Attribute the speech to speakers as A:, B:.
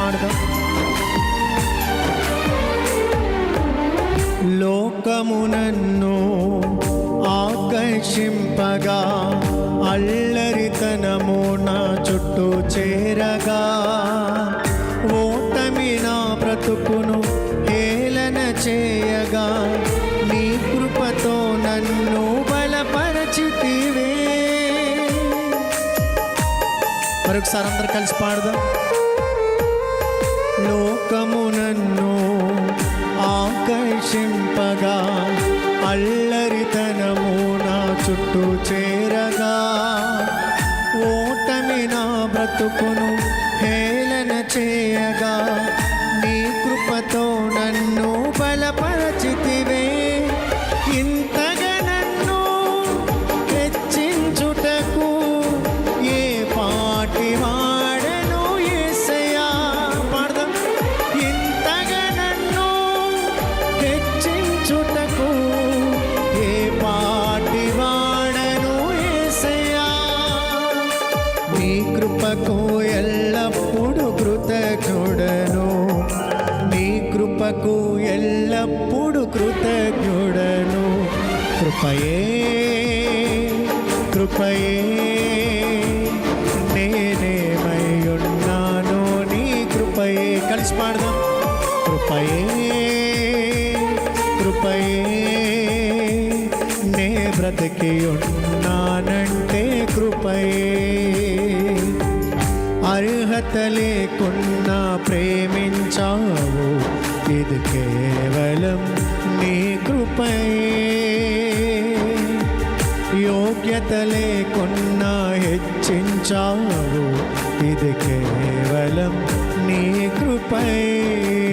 A: పాడదాం. లోకము నన్ను ఆకర్షింపగా, అల్లరితనము నా చుట్టూ చేరగా, ఓటమి నా బ్రతుకును హేళన చేయగా, నీ కృపతో నన్ను బలపరచితివే. మరొకసారి అందరు కలిసి పాడదాం. లోకము నన్ను ఆకర్షింపగా, అల్లరితనము నా చుట్టూ చేరగా, ఓటమి నా బ్రతుకును హేళన చేయగా, నీ కృపతో నన్ను బలపరచితివే. ఇంతగా నన్ను హెచ్చించుటకు ఏ పాటి వాడను యేసయ్యా. పాడదాం. ఇంతగా నన్ను హెచ్చించుటకు ఏ పాటి వాడను యేసయ్యా. నీ కృపకు ఎల్లప్పుడూ కృతజ్ఞుడను, నీ కృపకు ఎల్లప్పుడూ కృతజ్ఞుడను. కృపయే కృపయే నేనేమయ్యున్నాను నీ కృపయే. కలిసి పాడదాం. కృపయే కృపయే నే బ్రతికి ఉన్నానంటే కృపయే. అర్హత లేకున్నా ప్రేమించావు, ఇది కేవలం నీ కృపయే. యోగ్యత లేకున్నా హెచ్చించావు, ఇది కేవలం నీ కృపయే.